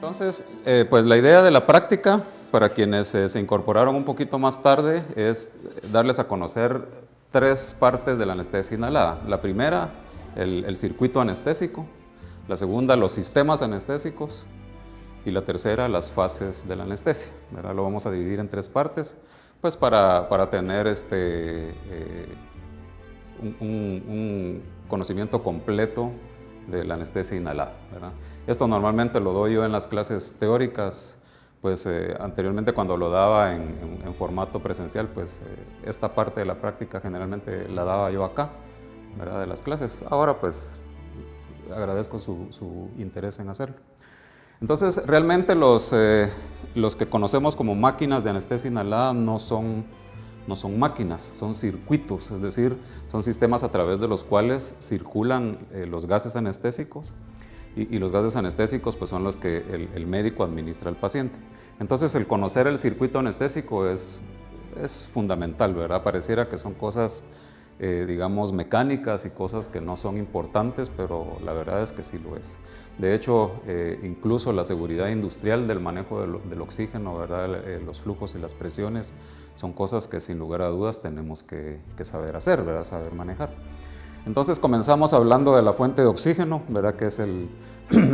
Entonces, pues la idea de la práctica, para quienes se incorporaron un poquito más tarde, es darles a conocer tres partes de la anestesia inhalada. La primera, el circuito anestésico. La segunda, los sistemas anestésicos. Y la tercera, las fases de la anestesia, ¿verdad? Lo vamos a dividir en tres partes, pues para tener un conocimiento completo de la anestesia inhalada, ¿verdad? Esto normalmente lo doy yo en las clases teóricas, pues anteriormente cuando lo daba en formato presencial, pues esta parte de la práctica generalmente la daba yo acá, ¿verdad? De las clases. Ahora pues agradezco su interés en hacerlo. Entonces realmente los que conocemos como máquinas de anestesia inhalada no son máquinas, son circuitos, es decir, son sistemas a través de los cuales circulan los gases anestésicos y los gases anestésicos pues son los que el médico administra al paciente. Entonces el conocer el circuito anestésico es fundamental, ¿verdad? Pareciera que son cosas digamos mecánicas y cosas que no son importantes, pero la verdad es que sí lo es. De hecho, incluso la seguridad industrial del manejo del oxígeno, ¿verdad? Los flujos y las presiones son cosas que sin lugar a dudas tenemos que saber hacer, ¿verdad? Saber manejar. Entonces comenzamos hablando de la fuente de oxígeno, ¿verdad? Que es el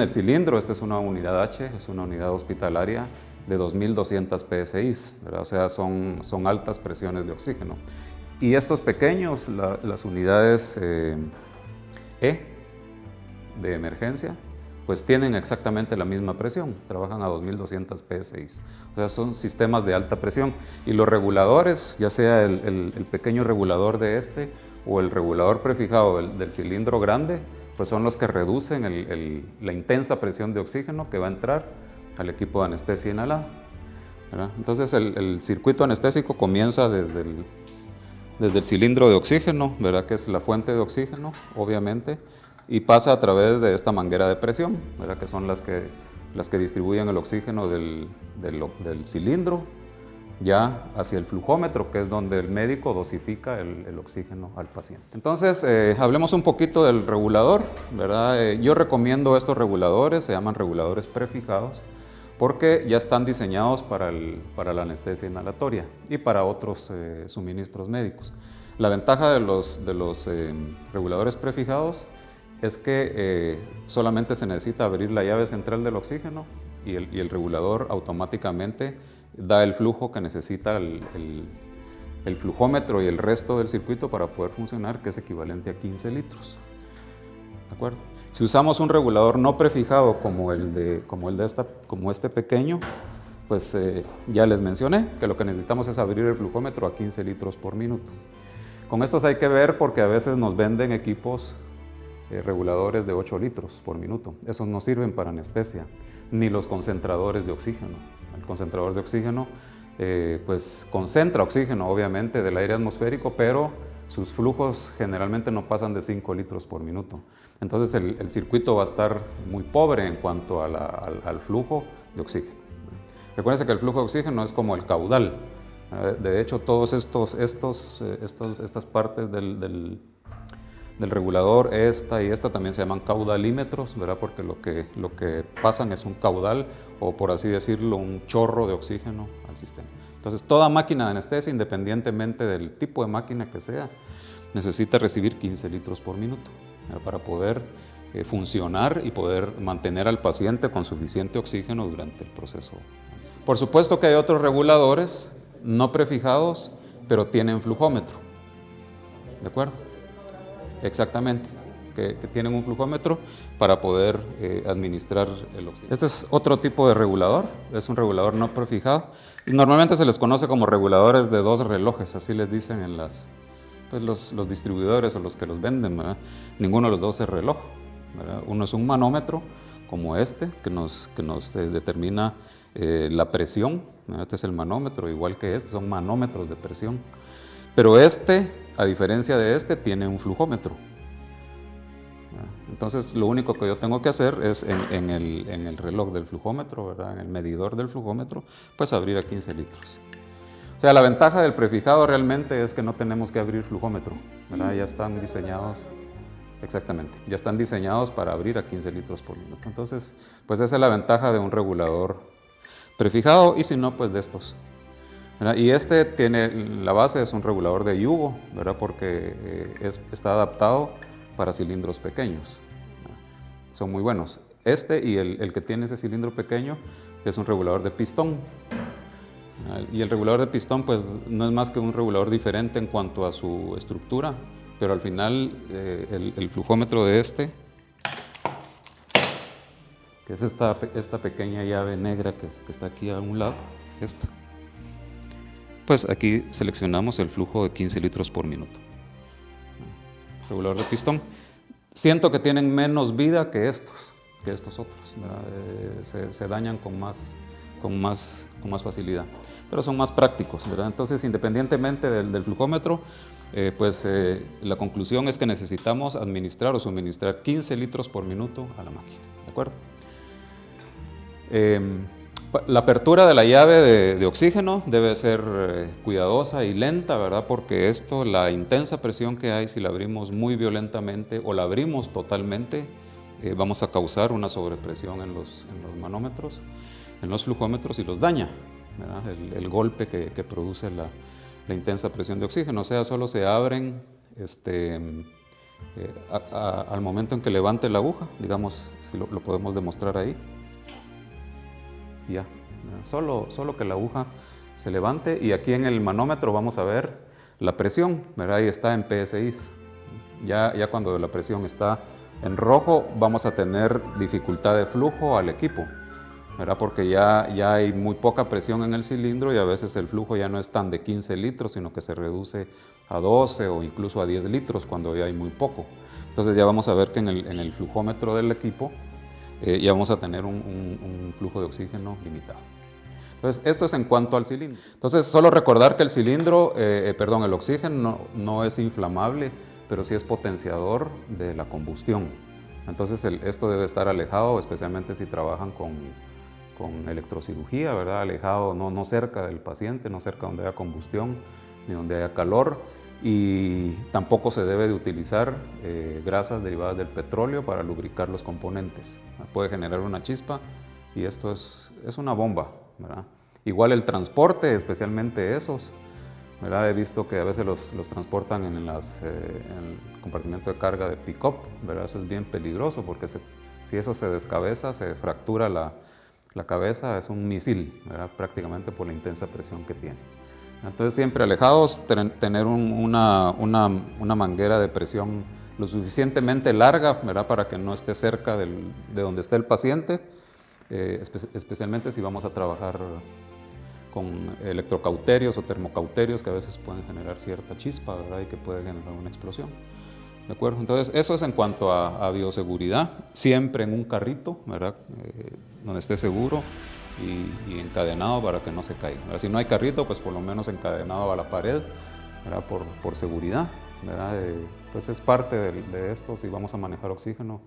cilindro. Esta es una unidad H, es una unidad hospitalaria de 2200 PSI, ¿verdad? O sea, son altas presiones de oxígeno. Y estos pequeños, las unidades E de emergencia, pues tienen exactamente la misma presión, trabajan a 2200 PSI. O sea, son sistemas de alta presión. Y los reguladores, ya sea el pequeño regulador de este o el regulador prefijado del cilindro grande, pues son los que reducen la intensa presión de oxígeno que va a entrar al equipo de anestesia inhalada, ¿verdad? Entonces el circuito anestésico comienza desde el cilindro de oxígeno, ¿verdad? Que es la fuente de oxígeno, obviamente, y pasa a través de esta manguera de presión, ¿verdad? Que son las que distribuyen el oxígeno del cilindro ya hacia el flujómetro, que es donde el médico dosifica el oxígeno al paciente. Entonces, hablemos un poquito del regulador, ¿verdad? Yo recomiendo estos reguladores, se llaman reguladores prefijados, porque ya están diseñados para la anestesia inhalatoria y para otros suministros médicos. La ventaja de los reguladores prefijados es que solamente se necesita abrir la llave central del oxígeno y el regulador automáticamente da el flujo que necesita el flujómetro y el resto del circuito para poder funcionar, que es equivalente a 15 litros. ¿De acuerdo? Si usamos un regulador no prefijado como este pequeño, pues ya les mencioné que lo que necesitamos es abrir el flujómetro a 15 litros por minuto. Con estos hay que ver porque a veces nos venden equipos reguladores de 8 litros por minuto. Esos no sirven para anestesia, ni los concentradores de oxígeno. El concentrador de oxígeno pues concentra oxígeno obviamente del aire atmosférico, pero sus flujos generalmente no pasan de 5 litros por minuto. Entonces el circuito va a estar muy pobre en cuanto al flujo de oxígeno. Recuérdense que el flujo de oxígeno es como el caudal. De hecho, todas estas partes del regulador, esta y esta también se llaman caudalímetros, ¿verdad? Porque lo que pasan es un caudal, o por así decirlo, un chorro de oxígeno al sistema. Entonces, toda máquina de anestesia, independientemente del tipo de máquina que sea, necesita recibir 15 litros por minuto, ¿verdad? Para poder funcionar y poder mantener al paciente con suficiente oxígeno durante el proceso. Por supuesto que hay otros reguladores no prefijados, pero tienen flujómetro, ¿de acuerdo? Exactamente, que tienen un flujómetro para poder administrar el oxígeno. Este es otro tipo de regulador, es un regulador no prefijado. Y normalmente se les conoce como reguladores de 2 relojes, así les dicen en los distribuidores o los que los venden, ¿verdad? Ninguno de los dos es reloj, ¿verdad? Uno es un manómetro, como este, que nos determina la presión, ¿verdad? Este es el manómetro, igual que este, son manómetros de presión. Pero este, a diferencia de este, tiene un flujómetro. Entonces, lo único que yo tengo que hacer es en el reloj del flujómetro, ¿verdad? En el medidor del flujómetro, pues abrir a 15 litros. O sea, la ventaja del prefijado realmente es que no tenemos que abrir flujómetro, ¿verdad? Ya están diseñados. Exactamente, ya están diseñados para abrir a 15 litros por minuto. Entonces, pues esa es la ventaja de un regulador prefijado y si no, pues de estos. ¿Verdad? Y este tiene, la base es un regulador de yugo, ¿verdad? Porque está adaptado para cilindros pequeños. ¿Verdad? Son muy buenos. Este y el que tiene ese cilindro pequeño es un regulador de pistón. Y el regulador de pistón pues no es más que un regulador diferente en cuanto a su estructura, pero al final el flujómetro de este, que es esta pequeña llave negra que está aquí a un lado, esta, pues aquí seleccionamos el flujo de 15 litros por minuto. Regulador de pistón. Siento que tienen menos vida que estos otros, se dañan con más facilidad, pero son más prácticos, ¿verdad? Entonces, independientemente del flujómetro, la conclusión es que necesitamos administrar o suministrar 15 litros por minuto a la máquina, ¿de acuerdo? La apertura de la llave de oxígeno debe ser cuidadosa y lenta, ¿verdad? Porque la intensa presión que hay, si la abrimos muy violentamente o la abrimos totalmente, vamos a causar una sobrepresión en los manómetros, en los flujómetros y los daña, ¿verdad? El golpe que produce la intensa presión de oxígeno. O sea, solo se abren al momento en que levante la aguja, digamos, si lo podemos demostrar ahí. Ya, solo que la aguja se levante y aquí en el manómetro vamos a ver la presión, ¿verdad? Ahí está en PSI. Ya cuando la presión está en rojo vamos a tener dificultad de flujo al equipo, ¿verdad? Porque ya hay muy poca presión en el cilindro y a veces el flujo ya no es tan de 15 litros, sino que se reduce a 12 o incluso a 10 litros cuando ya hay muy poco. Entonces ya vamos a ver que en el flujómetro del equipo ya vamos a tener un flujo de oxígeno limitado. Entonces, esto es en cuanto al cilindro. Entonces, solo recordar que el cilindro, el oxígeno no es inflamable, pero sí es potenciador de la combustión. Entonces, esto debe estar alejado, especialmente si trabajan con electrocirugía, ¿verdad? Alejado, no cerca del paciente, no cerca donde haya combustión ni donde haya calor. Y tampoco se debe de utilizar grasas derivadas del petróleo para lubricar los componentes. Puede generar una chispa y esto es una bomba, ¿verdad? Igual el transporte, especialmente esos, ¿verdad? He visto que a veces los transportan en el compartimento de carga de pick-up, ¿verdad? Eso es bien peligroso porque si eso se descabeza, se fractura la cabeza, es un misil, ¿verdad? Prácticamente por la intensa presión que tiene. Entonces siempre alejados, tener una manguera de presión lo suficientemente larga, ¿verdad? Para que no esté cerca de donde esté el paciente, especialmente si vamos a trabajar con electrocauterios o termocauterios que a veces pueden generar cierta chispa, ¿verdad? Y que puede generar una explosión. ¿De acuerdo? Entonces eso es en cuanto a bioseguridad, siempre en un carrito, ¿verdad? Donde esté seguro. Y encadenado para que no se caiga. Si no hay carrito, pues por lo menos encadenado a la pared, ¿verdad? Por seguridad, ¿verdad? Pues es parte de esto, si vamos a manejar oxígeno,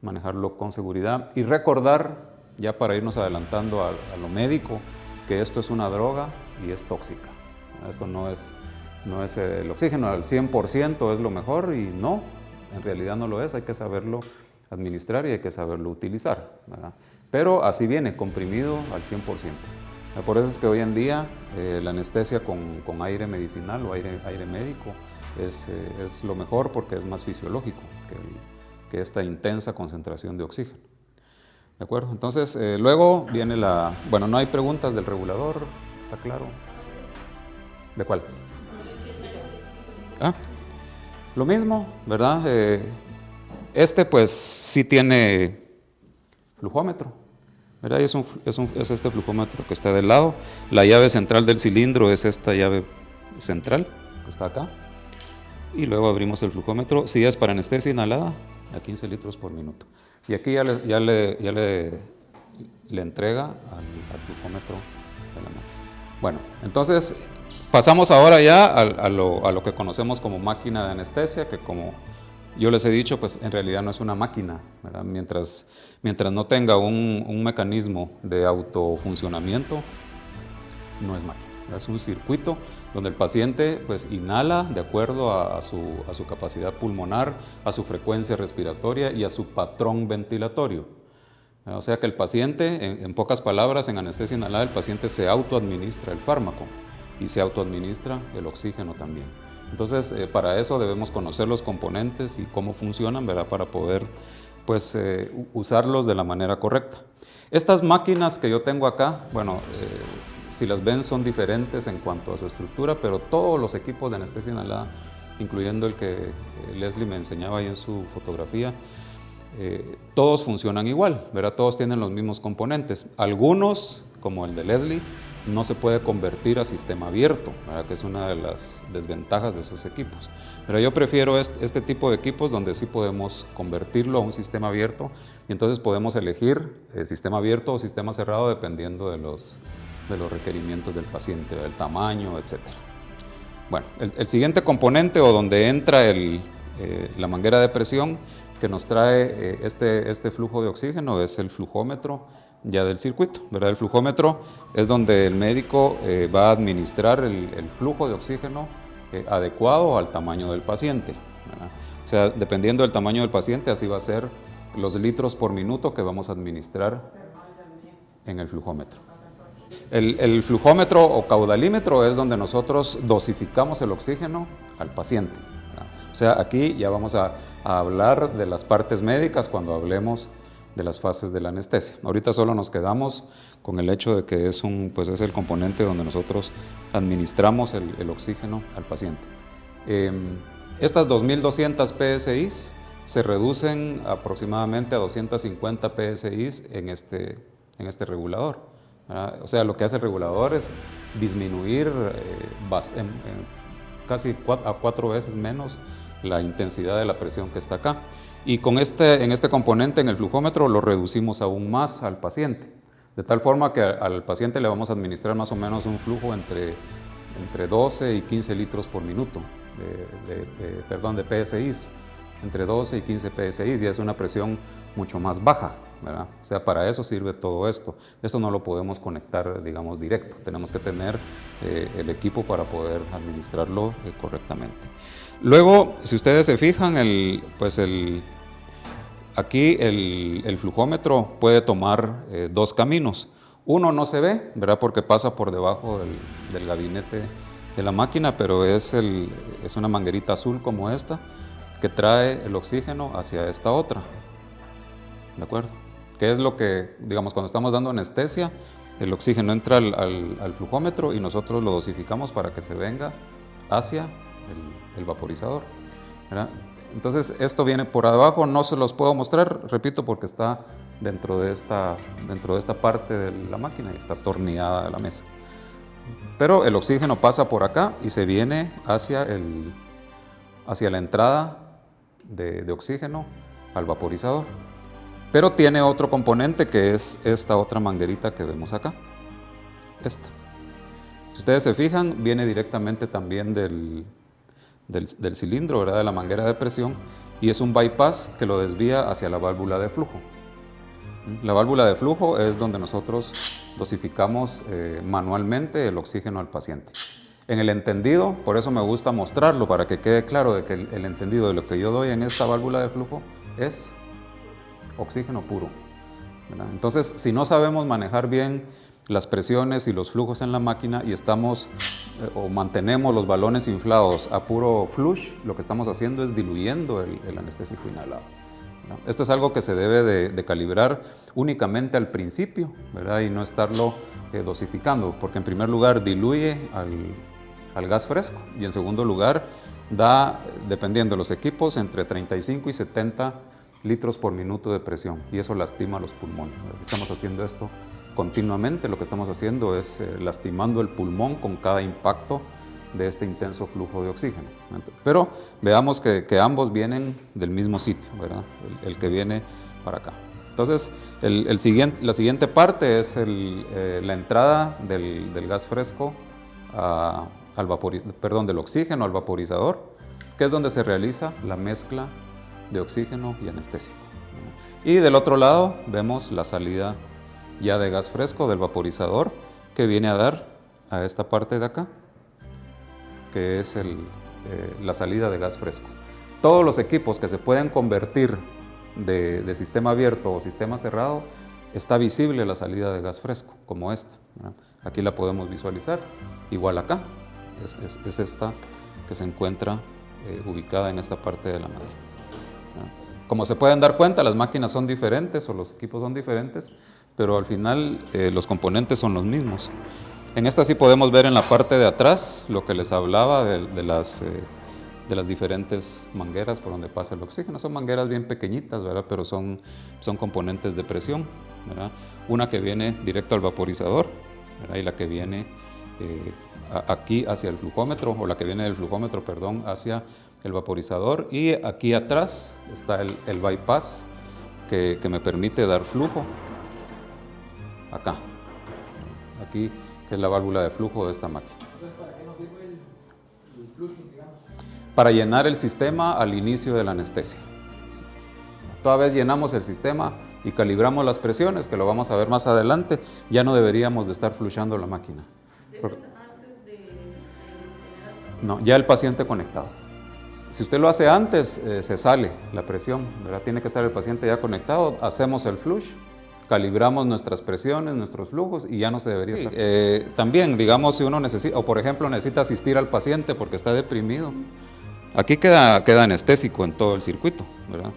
manejarlo con seguridad y recordar, ya para irnos adelantando a lo médico, que esto es una droga y es tóxica. Esto no es el oxígeno al 100% es lo mejor y no, en realidad no lo es, hay que saberlo administrar y hay que saberlo utilizar, ¿verdad? Pero así viene, comprimido al 100%. Por eso es que hoy en día la anestesia con aire medicinal o aire médico es lo mejor porque es más fisiológico que esta intensa concentración de oxígeno. ¿De acuerdo? Entonces, luego viene bueno, no hay preguntas del regulador, ¿está claro? ¿De cuál? Lo mismo, ¿verdad? Pues sí tiene flujómetro, ¿verdad? Y es este flujómetro que está del lado. La llave central del cilindro es esta llave central que está acá. Y luego abrimos el flujómetro. Si es para anestesia inhalada, a 15 litros por minuto. Y aquí ya le entrega al flujómetro de la máquina. Bueno, entonces pasamos ahora ya a lo que conocemos como máquina de anestesia, que como yo les he dicho, pues en realidad no es una máquina, ¿verdad? Mientras no tenga un mecanismo de autofuncionamiento, no es máquina. Es un circuito donde el paciente pues inhala de acuerdo a su capacidad pulmonar, a su frecuencia respiratoria y a su patrón ventilatorio. O sea que el paciente, en pocas palabras, en anestesia inhalada, el paciente se autoadministra el fármaco y se autoadministra el oxígeno también. Entonces, para eso debemos conocer los componentes y cómo funcionan, ¿verdad? Para poder pues, usarlos de la manera correcta. Estas máquinas que yo tengo acá, bueno, si las ven son diferentes en cuanto a su estructura, pero todos los equipos de anestesia inhalada, incluyendo el que Leslie me enseñaba ahí en su fotografía, todos funcionan igual, ¿verdad? Todos tienen los mismos componentes. Algunos, como el de Leslie, no se puede convertir a sistema abierto, ¿verdad? Que es una de las desventajas de esos equipos. Pero yo prefiero este tipo de equipos donde sí podemos convertirlo a un sistema abierto y entonces podemos elegir sistema abierto o sistema cerrado dependiendo de los requerimientos del paciente, del tamaño, etc. Bueno, el siguiente componente o donde entra la manguera de presión que nos trae este flujo de oxígeno es el flujómetro ya del circuito, ¿verdad? El flujómetro es donde el médico va a administrar el flujo de oxígeno adecuado al tamaño del paciente, ¿verdad? O sea, dependiendo del tamaño del paciente, así va a ser los litros por minuto que vamos a administrar en el flujómetro. El flujómetro o caudalímetro es donde nosotros dosificamos el oxígeno al paciente, ¿verdad? O sea, aquí ya vamos a hablar de las partes médicas cuando hablemos de las fases de la anestesia. Ahorita solo nos quedamos con el hecho de que es el componente donde nosotros administramos el oxígeno al paciente. Estas 2200 PSI se reducen aproximadamente a 250 PSI en este regulador, ¿verdad? O sea, lo que hace el regulador es disminuir casi a 4 veces menos la intensidad de la presión que está acá. Y en este componente, en el flujómetro, lo reducimos aún más al paciente, de tal forma que al paciente le vamos a administrar más o menos un flujo entre 12 y 15 litros por minuto, de PSI, entre 12 y 15 PSI, y es una presión mucho más baja, ¿verdad? O sea, para eso sirve todo esto. Esto no lo podemos conectar, digamos, directo, tenemos que tener el equipo para poder administrarlo correctamente. Luego, si ustedes se fijan, aquí el flujómetro puede tomar dos caminos. Uno no se ve, ¿verdad? Porque pasa por debajo del gabinete de la máquina, pero es una manguerita azul como esta que trae el oxígeno hacia esta otra, ¿de acuerdo? Que es lo que, digamos, cuando estamos dando anestesia, el oxígeno entra al flujómetro y nosotros lo dosificamos para que se venga hacia el vaporizador, ¿verdad? Entonces esto viene por abajo, no se los puedo mostrar, repito, porque está dentro de esta parte de la máquina y está atornillada a la mesa. Pero el oxígeno pasa por acá y se viene hacia la entrada de oxígeno al vaporizador. Pero tiene otro componente que es esta otra manguerita que vemos acá, esta. Si ustedes se fijan, viene directamente también del cilindro, ¿verdad? De la manguera de presión, y es un bypass que lo desvía hacia la válvula de flujo. La válvula de flujo es donde nosotros dosificamos manualmente el oxígeno al paciente. En el entendido, por eso me gusta mostrarlo, para que quede claro de que el entendido de lo que yo doy en esta válvula de flujo es oxígeno puro, ¿verdad? Entonces, si no sabemos manejar bien las presiones y los flujos en la máquina y o mantenemos los balones inflados a puro flush, lo que estamos haciendo es diluyendo el anestésico inhalado, ¿no? Esto es algo que se debe de calibrar únicamente al principio, ¿verdad? Y no estarlo dosificando, porque en primer lugar diluye al gas fresco y en segundo lugar da, dependiendo de los equipos, entre 35 y 70 litros por minuto de presión y eso lastima los pulmones, ¿verdad? Si estamos haciendo esto continuamente, lo que estamos haciendo es lastimando el pulmón con cada impacto de este intenso flujo de oxígeno. Pero veamos que ambos vienen del mismo sitio, ¿verdad? El que viene para acá. Entonces, la siguiente parte es la entrada del gas fresco del oxígeno al vaporizador, que es donde se realiza la mezcla de oxígeno y anestésico. Y del otro lado vemos la salida ya de gas fresco del vaporizador que viene a dar a esta parte de acá, que es la salida de gas fresco. Todos los equipos que se pueden convertir de sistema abierto o sistema cerrado, está visible la salida de gas fresco, como esta, ¿verdad? Aquí la podemos visualizar, igual acá, es esta que se encuentra ubicada en esta parte de la máquina, ¿verdad? Como se pueden dar cuenta, las máquinas son diferentes o los equipos son diferentes, pero al final los componentes son los mismos. En esta sí podemos ver en la parte de atrás lo que les hablaba de las diferentes mangueras por donde pasa el oxígeno. Son mangueras bien pequeñitas, ¿verdad? Pero son componentes de presión, ¿verdad? Una que viene directo al vaporizador, ¿verdad? Y la que viene aquí hacia el flujómetro, o la que viene del flujómetro, perdón, hacia el vaporizador. Y aquí atrás está el bypass que me permite dar flujo. Acá, aquí, que es la válvula de flujo de esta máquina. Entonces, ¿para qué nos sirve el flushing, digamos? Para llenar el sistema al inicio de la anestesia. Toda vez llenamos el sistema y calibramos las presiones, que lo vamos a ver más adelante, ya no deberíamos de estar flushando la máquina. ¿Eso es antes de tener al paciente? No, ya el paciente conectado. Si usted lo hace antes, se sale la presión, ¿verdad? Tiene que estar el paciente ya conectado, hacemos el flush, calibramos nuestras presiones, nuestros flujos y ya no se debería estar. También, digamos, si uno necesita, o por ejemplo necesita asistir al paciente porque está deprimido, aquí queda anestésico en todo el circuito, ¿verdad?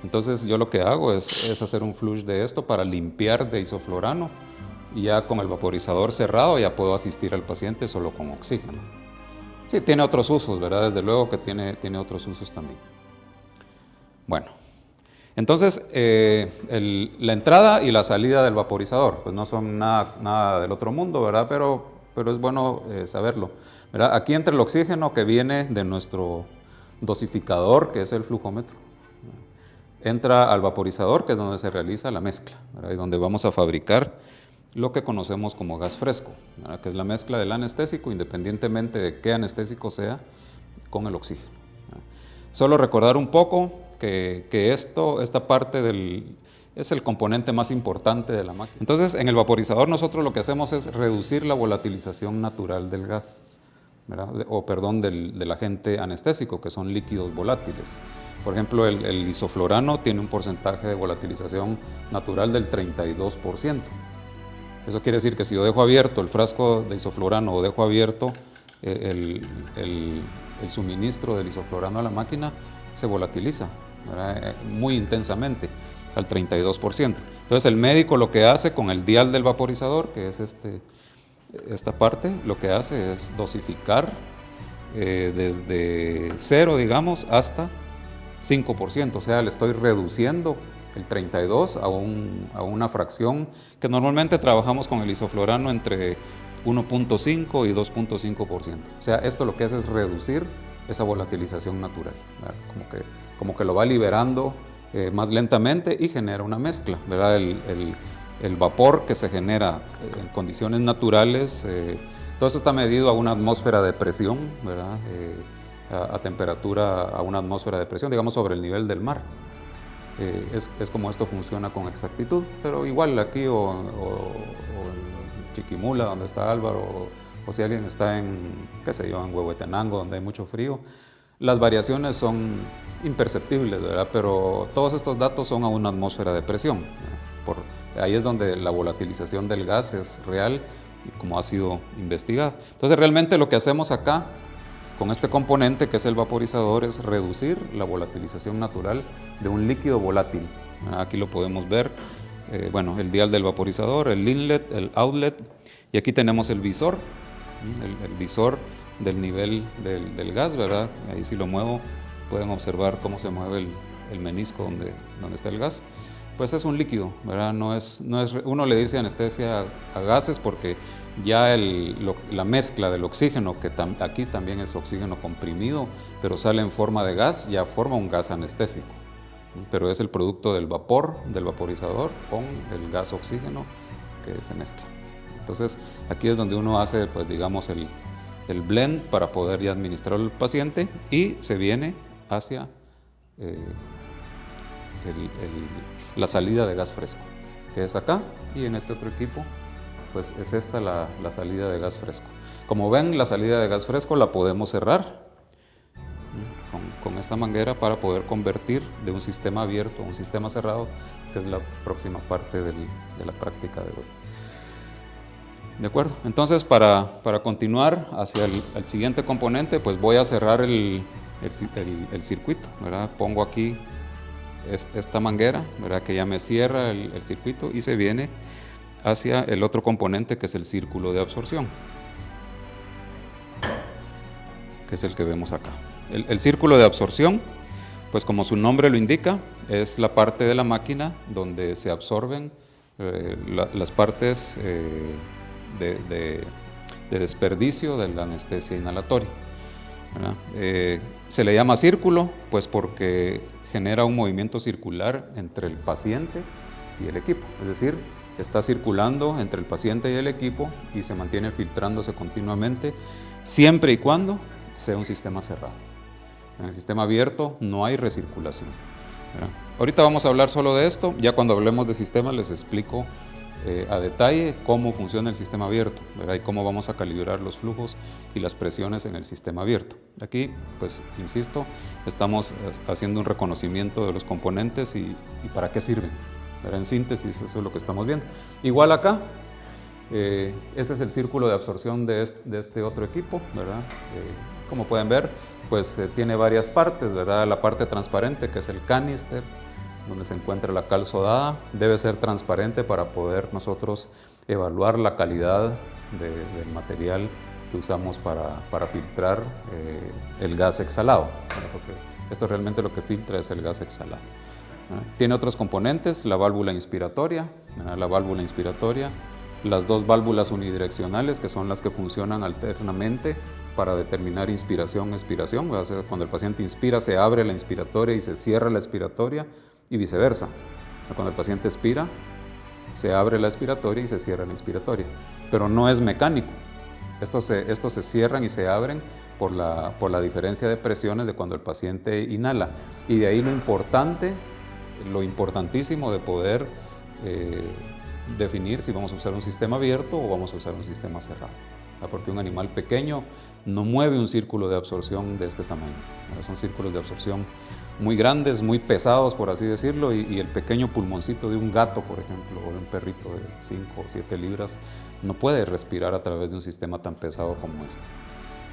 Entonces yo lo que hago es hacer un flush de esto para limpiar de isoflorano y ya con el vaporizador cerrado ya puedo asistir al paciente solo con oxígeno. Sí, tiene otros usos, ¿verdad? Desde luego que tiene otros usos también. Bueno, entonces la entrada y la salida del vaporizador, pues no son nada del otro mundo, ¿verdad? Pero es bueno saberlo, ¿verdad? Aquí entra el oxígeno que viene de nuestro dosificador, que es el flujómetro. Entra al vaporizador, que es donde se realiza la mezcla, ¿verdad? Y donde vamos a fabricar lo que conocemos como gas fresco, ¿verdad? Que es la mezcla del anestésico, independientemente de qué anestésico sea, con el oxígeno, ¿verdad? Solo recordar un poco que esta parte es el componente más importante de la máquina. Entonces, en el vaporizador nosotros lo que hacemos es reducir la volatilización natural del gas, ¿verdad? Del agente anestésico, que son líquidos volátiles. Por ejemplo, el isoflorano tiene un porcentaje de volatilización natural del 32%. Eso quiere decir que si yo dejo abierto el frasco de isoflorano o dejo abierto el suministro del isoflorano a la máquina, se volatiliza, ¿verdad? Muy intensamente, al 32%. Entonces el médico lo que hace con el dial del vaporizador, que es esta parte, lo que hace es dosificar desde 0, digamos, hasta 5%, o sea, le estoy reduciendo el 32 a una fracción que normalmente trabajamos con el isoflorano entre 1.5 y 2.5%. O sea, esto lo que hace es reducir esa volatilización natural, ¿verdad? Como que lo va liberando más lentamente y genera una mezcla, ¿verdad? El vapor que se genera en condiciones naturales, todo eso está medido a una atmósfera de presión, ¿verdad? A temperatura, a una atmósfera de presión, digamos sobre el nivel del mar. Es como esto funciona con exactitud, pero igual aquí o en Chiquimula, donde está Álvaro, o si alguien está qué sé yo, en Huehuetenango, donde hay mucho frío, las variaciones son imperceptibles, ¿verdad? Pero todos estos datos son a una atmósfera de presión, ¿verdad? Ahí es donde la volatilización del gas es real y como ha sido investigada. Entonces realmente lo que hacemos acá con este componente que es el vaporizador es reducir la volatilización natural de un líquido volátil. Aquí lo podemos ver, bueno, el dial del vaporizador, el inlet, el outlet, y aquí tenemos el visor, el visor del nivel del gas, ¿verdad? Ahí si lo muevo pueden observar cómo se mueve el menisco donde está el gas. Pues es un líquido, ¿verdad? Uno le dice anestesia a gases porque ya la mezcla del oxígeno, que aquí también es oxígeno comprimido, pero sale en forma de gas, ya forma un gas anestésico. Pero es el producto del vapor, del vaporizador, con el gas oxígeno que se mezcla. Entonces aquí es donde uno hace, pues digamos, el blend para poder ya administrar al paciente y se viene hacia la salida de gas fresco, que es acá, y en este otro equipo pues es esta la salida de gas fresco. Como ven, la salida de gas fresco la podemos cerrar con esta manguera para poder convertir de un sistema abierto a un sistema cerrado, que es la próxima parte de la práctica de hoy. ¿De acuerdo? Entonces, para continuar hacia el siguiente componente, pues voy a cerrar el circuito, ¿verdad? Pongo aquí esta manguera, ¿verdad? Que ya me cierra el circuito y se viene hacia el otro componente, que es el círculo de absorción, que es el que vemos acá. El círculo de absorción, pues como su nombre lo indica, es la parte de la máquina donde se absorben las partes de desperdicio de la anestesia inhalatoria, ¿verdad? Se le llama círculo, pues porque genera un movimiento circular entre el paciente y el equipo, es decir, está circulando entre el paciente y el equipo y se mantiene filtrándose continuamente, siempre y cuando sea un sistema cerrado. En el sistema abierto no hay recirculación, ¿verdad? Ahorita vamos a hablar solo de esto, ya cuando hablemos de sistemas les explico a detalle cómo funciona el sistema abierto, ¿verdad? Y cómo vamos a calibrar los flujos y las presiones en el sistema abierto. Aquí, pues, insisto, estamos haciendo un reconocimiento de los componentes y para qué sirven, ¿verdad? En síntesis, eso es lo que estamos viendo. Igual acá, este es el círculo de absorción de este otro equipo, ¿verdad? Como pueden ver, pues tiene varias partes, ¿verdad? La parte transparente, que es el canister, donde se encuentra la cal sodada, debe ser transparente para poder nosotros evaluar la calidad del material que usamos para filtrar el gas exhalado, ¿verdad? Porque esto realmente lo que filtra es el gas exhalado, ¿verdad? Tiene otros componentes, la válvula inspiratoria, ¿verdad? La válvula inspiratoria, las dos válvulas unidireccionales, que son las que funcionan alternamente para determinar inspiración-expiración. O sea, cuando el paciente inspira, se abre la inspiratoria y se cierra la expiratoria, y viceversa. Cuando el paciente expira, se abre la expiratoria y se cierra la inspiratoria. Pero no es mecánico. Estos se cierran y se abren por la diferencia de presiones de cuando el paciente inhala. Y de ahí lo importantísimo de poder definir si vamos a usar un sistema abierto o vamos a usar un sistema cerrado. Porque un animal pequeño no mueve un círculo de absorción de este tamaño. Son círculos de absorción muy grandes, muy pesados, por así decirlo, y el pequeño pulmoncito de un gato, por ejemplo, o de un perrito de 5 o 7 libras, no puede respirar a través de un sistema tan pesado como este.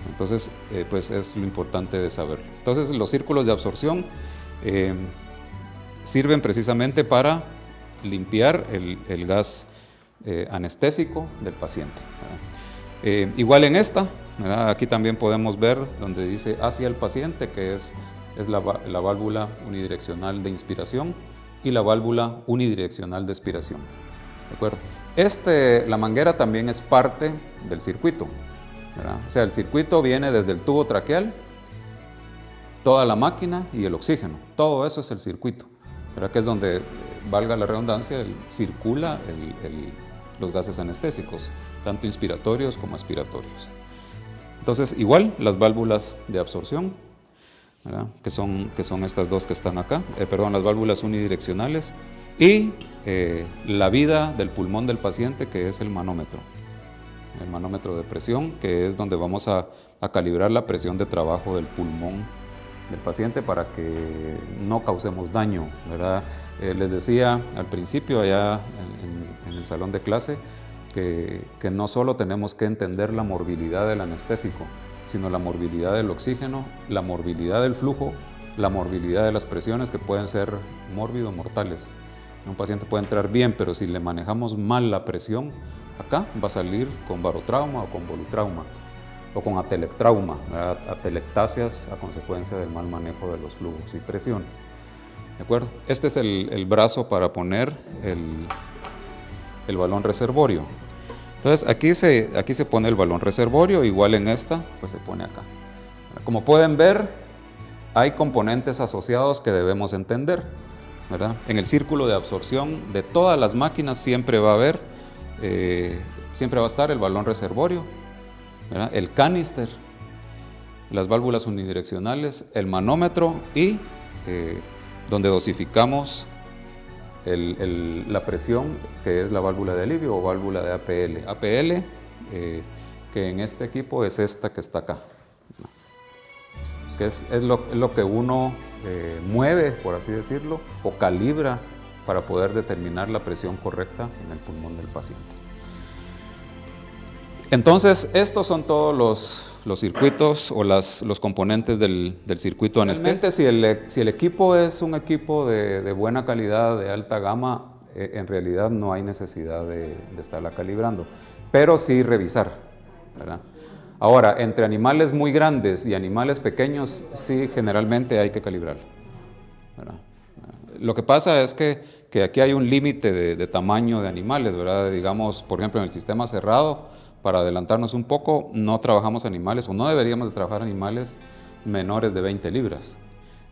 Entonces, pues es lo importante de saberlo. Entonces, los círculos de absorción sirven precisamente para limpiar el gas anestésico del paciente, ¿verdad? Igual en esta, ¿verdad? Aquí también podemos ver donde dice hacia el paciente, que es la válvula unidireccional de inspiración y la válvula unidireccional de expiración. ¿De acuerdo? La manguera también es parte del circuito, ¿verdad? O sea, el circuito viene desde el tubo traqueal, toda la máquina y el oxígeno. Todo eso es el circuito, ¿verdad? Que es donde, valga la redundancia, circula los gases anestésicos, tanto inspiratorios como expiratorios. Entonces, igual las válvulas de absorción, ¿verdad? Que son estas dos que están acá, las válvulas unidireccionales, y la vida del pulmón del paciente, que es el manómetro de presión, que es donde vamos a calibrar la presión de trabajo del pulmón del paciente para que no causemos daño, ¿verdad? Les decía al principio allá en el salón de clase que no solo tenemos que entender la morbilidad del anestésico, sino la morbilidad del oxígeno, la morbilidad del flujo, la morbilidad de las presiones, que pueden ser mórbido-mortales. Un paciente puede entrar bien, pero si le manejamos mal la presión, acá va a salir con barotrauma o con volutrauma, o con atelectrauma, ¿verdad? Atelectasias a consecuencia del mal manejo de los flujos y presiones. ¿De acuerdo? Este es el brazo para poner el balón reservorio. Entonces aquí se pone el balón reservorio, igual en esta, pues se pone acá. Como pueden ver, hay componentes asociados que debemos entender, ¿verdad? En el círculo de absorción de todas las máquinas siempre va a estar el balón reservorio, ¿verdad? El canister, las válvulas unidireccionales, el manómetro y donde dosificamos la presión, que es la válvula de alivio o válvula de APL. APL, que en este equipo es esta que está acá, que es lo que uno mueve, por así decirlo, o calibra para poder determinar la presión correcta en el pulmón del paciente. Entonces, estos son todos los circuitos o los componentes del circuito anestésico. Si el equipo es un equipo de buena calidad, de alta gama, en realidad no hay necesidad de estarla calibrando, pero sí revisar, ¿verdad? Ahora, entre animales muy grandes y animales pequeños, sí, generalmente hay que calibrar, ¿verdad? Lo que pasa es que aquí hay un límite de tamaño de animales, ¿verdad? Digamos, por ejemplo, en el sistema cerrado, para adelantarnos un poco, no trabajamos animales, o no deberíamos de trabajar animales menores de 20 libras.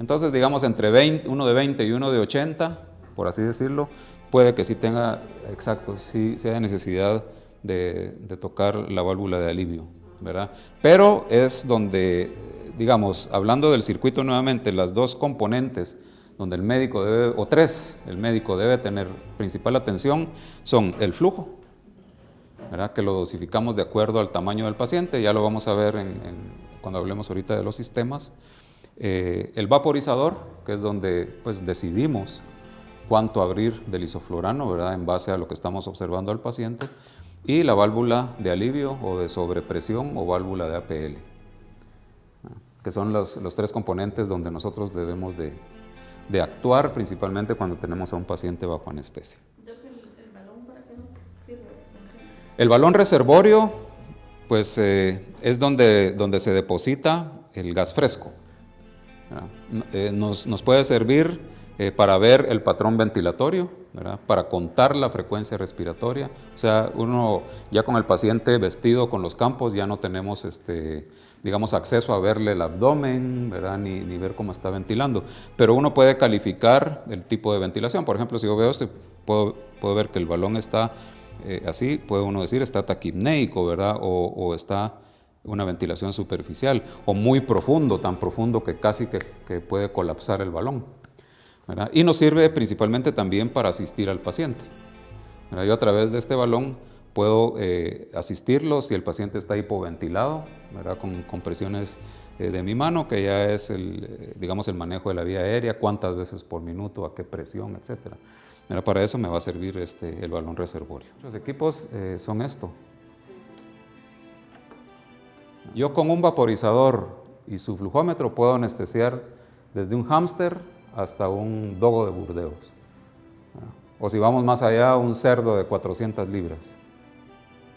Entonces, digamos, entre uno de 20 y uno de 80, por así decirlo, puede que sí tenga, exacto, sí haya necesidad de tocar la válvula de alivio, ¿verdad? Pero es donde, digamos, hablando del circuito nuevamente, las dos componentes donde el médico debe, o tres, el médico debe tener principal atención, son el flujo, ¿verdad? Que lo dosificamos de acuerdo al tamaño del paciente, ya lo vamos a ver cuando hablemos ahorita de los sistemas. El vaporizador, que es donde pues, decidimos cuánto abrir del isoflurano, ¿verdad? En base a lo que estamos observando al paciente, y la válvula de alivio o de sobrepresión o válvula de APL, que son los tres componentes donde nosotros debemos de actuar principalmente cuando tenemos a un paciente bajo anestesia. ¿El balón para qué nos sirve? El balón reservorio, pues es donde se deposita el gas fresco. Nos puede servir para ver el patrón ventilatorio, ¿verdad? Para contar la frecuencia respiratoria. O sea, uno ya con el paciente vestido con los campos ya no tenemos digamos, acceso a verle el abdomen, ¿verdad? Ni ver cómo está ventilando. Pero uno puede calificar el tipo de ventilación. Por ejemplo, si yo veo esto, puedo ver que el balón está así, puede uno decir está taquipneico, ¿verdad? O está una ventilación superficial, o muy profundo, tan profundo que casi que puede colapsar el balón, ¿verdad? Y nos sirve principalmente también para asistir al paciente, ¿verdad? Yo a través de este balón puedo asistirlo si el paciente está hipoventilado, ¿verdad? Con presiones de mi mano, que ya es digamos, el manejo de la vía aérea, cuántas veces por minuto, a qué presión, etcétera. Mira, para eso me va a servir el balón reservorio. Los equipos son esto. Yo con un vaporizador y su flujómetro puedo anestesiar desde un hámster hasta un dogo de Burdeos. O si vamos más allá, un cerdo de 400 libras.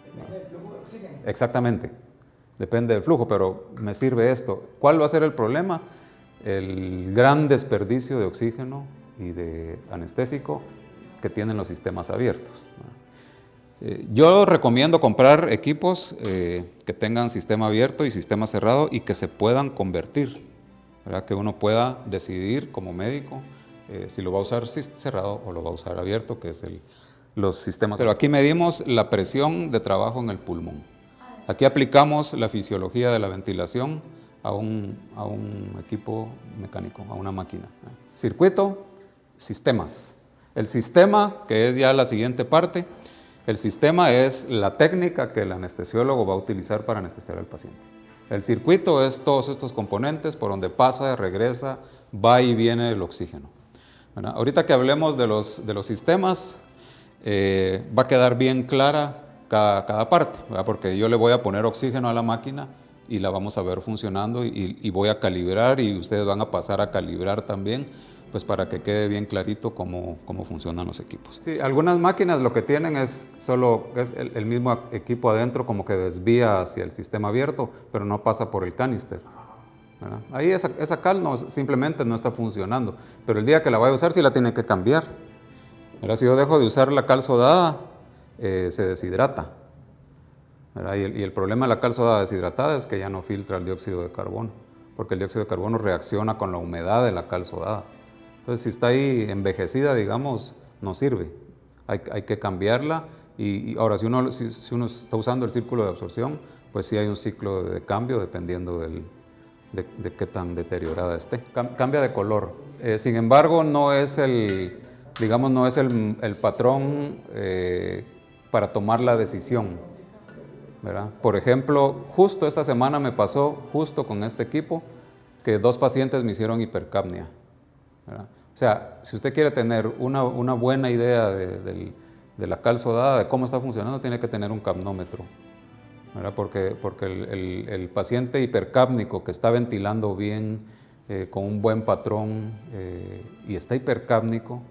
Depende del flujo de oxígeno. Exactamente, depende del flujo, pero me sirve esto. ¿Cuál va a ser el problema? El gran desperdicio de oxígeno y de anestésico que tienen los sistemas abiertos. Yo recomiendo comprar equipos que tengan sistema abierto y sistema cerrado y que se puedan convertir, ¿verdad? Que uno pueda decidir como médico si lo va a usar cerrado o lo va a usar abierto, que es los sistemas. Pero aquí medimos la presión de trabajo en el pulmón. Aquí aplicamos la fisiología de la ventilación a un equipo mecánico, a una máquina. Circuito, sistemas. El sistema, que es ya la siguiente parte, el sistema es la técnica que el anestesiólogo va a utilizar para anestesiar al paciente. El circuito es todos estos componentes por donde pasa, regresa, va y viene el oxígeno, ¿verdad? Ahorita que hablemos de los sistemas, va a quedar bien clara cada parte, ¿verdad? Porque yo le voy a poner oxígeno a la máquina y la vamos a ver funcionando y voy a calibrar y ustedes van a pasar a calibrar también, pues para que quede bien clarito cómo funcionan los equipos. Sí, algunas máquinas lo que tienen es solo el mismo equipo adentro como que desvía hacia el sistema abierto, pero no pasa por el canister, ¿verdad? Ahí esa cal simplemente no está funcionando, pero el día que la vaya a usar sí la tiene que cambiar, ¿verdad? Si yo dejo de usar la cal sodada, se deshidrata, ¿verdad? Y el problema de la cal sodada deshidratada es que ya no filtra el dióxido de carbono, porque el dióxido de carbono reacciona con la humedad de la cal sodada. Entonces, si está ahí envejecida, digamos, no sirve. Hay que cambiarla. Y ahora, si uno está usando el círculo de absorción, pues sí hay un ciclo de cambio dependiendo de qué tan deteriorada esté. Cambia de color. Sin embargo, no es digamos, no es el patrón para tomar la decisión, ¿verdad? Por ejemplo, justo esta semana me pasó, justo con este equipo, que 2 pacientes me hicieron hipercapnia, ¿verdad? O sea, si usted quiere tener una buena idea de la cal sodada, de cómo está funcionando, tiene que tener un capnómetro, ¿verdad? Porque el paciente hipercápnico que está ventilando bien, con un buen patrón y está hipercápnico,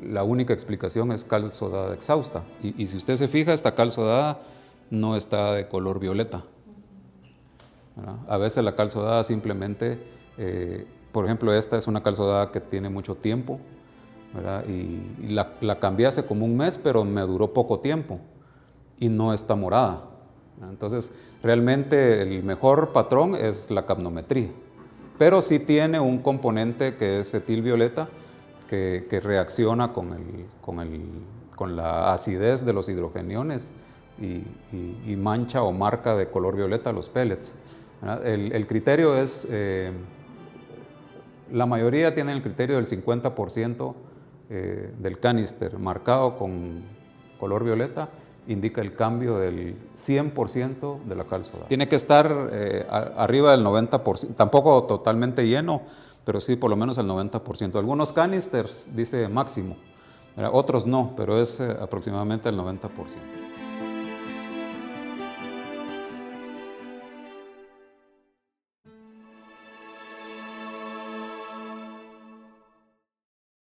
la única explicación es cal sodada exhausta. Y si usted se fija, esta cal sodada no está de color violeta, ¿verdad? A veces la cal sodada simplemente, por ejemplo, esta es una cal sodada que tiene mucho tiempo, ¿verdad? Y la cambié hace como un mes, pero me duró poco tiempo y no está morada. Entonces, realmente el mejor patrón es la capnometría, pero sí tiene un componente que es etilvioleta que reacciona con la acidez de los hidrogeniones y mancha o marca de color violeta los pellets. El criterio es, la mayoría tienen el criterio del 50% del canister marcado con color violeta, indica el cambio del 100% de la cal sodada. Tiene que estar arriba del 90%, tampoco totalmente lleno, pero sí por lo menos el 90%. Algunos canisters dice máximo, ¿verdad? Otros no, pero es aproximadamente el 90%.